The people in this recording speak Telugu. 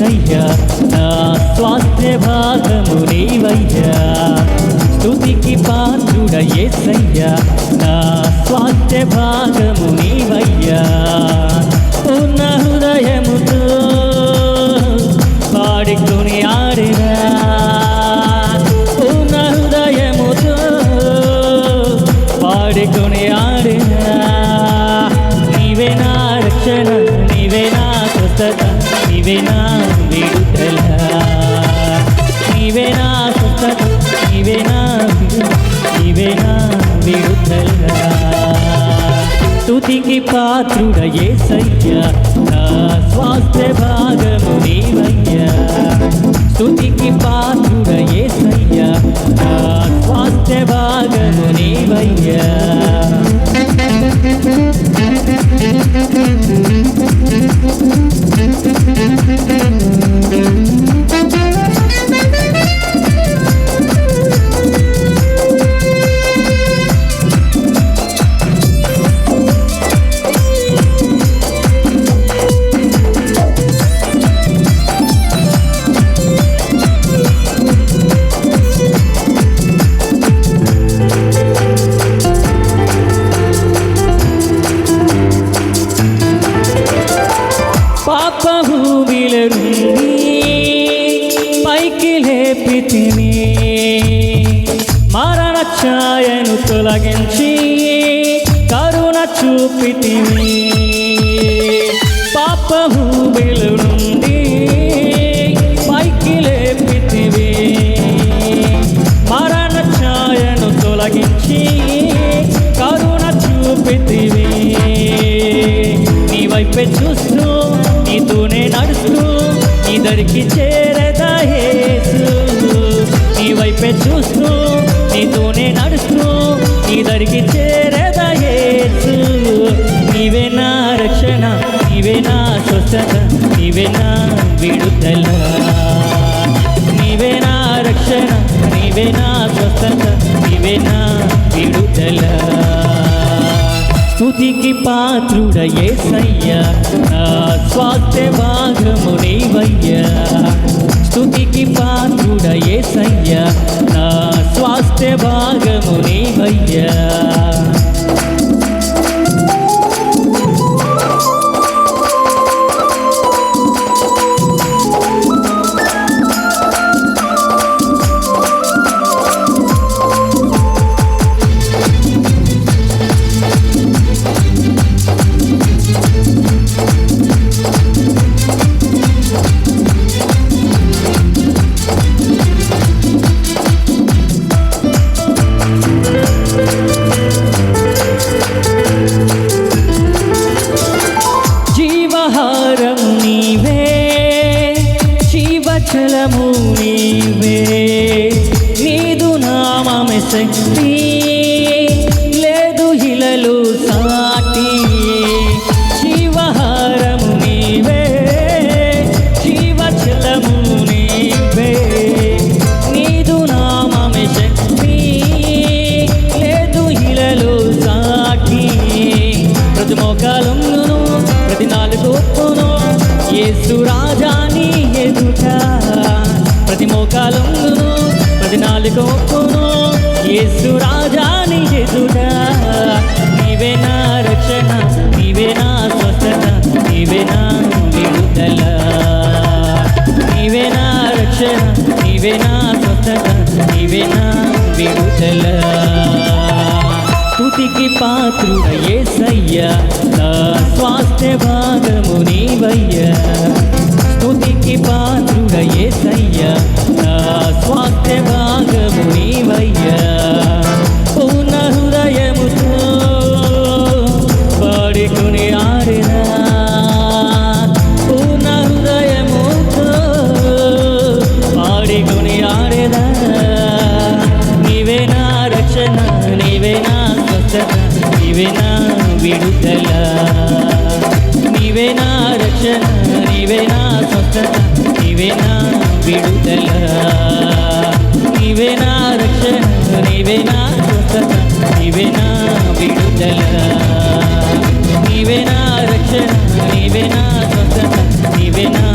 యేసయ్యా నా స్వాస్థ్య భాగము నీవయ్యా స్తుతికి పాత్రుడ యేసయ్యా నా స్వాస్థ్య భాగము నీవయ్యా ఉన్న హృదయముతో పాడుకొని ఆడినా ఉన్న హృదయముతో పాడుకొని ఆడినా నీవే నా రక్షణ నీవే నా స్వస్థత నీవే నా విడుదల నీవే నా స్వస్థత నీవే నా విడుదల స్తుతికి పాత్రుడ యేసయ్యా నా స్వాస్థ్య భాగము నీవయ్యా స్తుతికి పాత్రుడ యేసయ్యా నా స్వాస్థ్య భాగము నీవయ్యా పాపభూమిలనుండి పైకి లేపితిని మరణ ఛాయను తొలగించి కరుణ చూపితిని పాపభూమిల నుండి పైకి లేపితివి మరణ ఛాయను తొలగించి కరుణ చూపితివి నీ వైపే చూస్తూ నీతోనే నడుస్తూ నీ దరికి చేరదా యేసు నీ వైపే చూస్తూ నీతోనే నడుస్తూ నీ దరికి చేరదా యేసు నీవే నా రక్షణ నీవే నా స్వస్థత నీవే నా విడుదల నీవే నా రక్షణ నీవే నా స్వస్థత నీవే నా విడుదల స్తుతికి పాత్రుడ యేసయ్యా నా స్వాస్థ్య భాగము నీవయ్యా స్తుతికి పాత్రుడ యేసయ్యా నా స్వాస్థ్య భాగము నీవయ్యా జీవహారం నీవే జీవజలము నీవే నీదు నామమే శక్తి లేదు ఇలలో సాటి జీవహారము నీవే జీవజలము నీవే నీదు నామమే శక్తి లేదు ఇలలో సాటి ప్రతి మోకాలంలో ప్రతి నాలుగు యేసు రాజాని ఎదుట ప్రతి మోకాలంలో ప్రతి నాలుగు యేసు రాజాని ఎదుట నీవే నా రక్షణ నీవే నా స్వస్థత నీవే నా విడుదల నీవే నా రక్షణ నీవే నా స్వస్థత నీవే నా విడుదల స్తుతికి పాత్రుడ యేసయ్యా నా స్వాస్థ్య భాగము నీవయ్యా స్తుతికి పాత్రుడ యేసయ్యా నా స్వాస్థ్య భాగము నీవయ్యా పూర్ణ హృదయముతో పాడుకొని ఆడినా పూర్ణ హృదయముతో పాడుకొని ఆడినా నీవే నా రక్షణ నీవే నా నీవే నా విడుదల నీవే నా రక్షణ నీవే నా స్వస్థత నీవే నా విడుదల నీవే నా రక్షణ నీవే నా స్వస్థత నీవే నా విడుదల నీవే నా రక్షణ నీవే నా స్వస్థత నీవే నా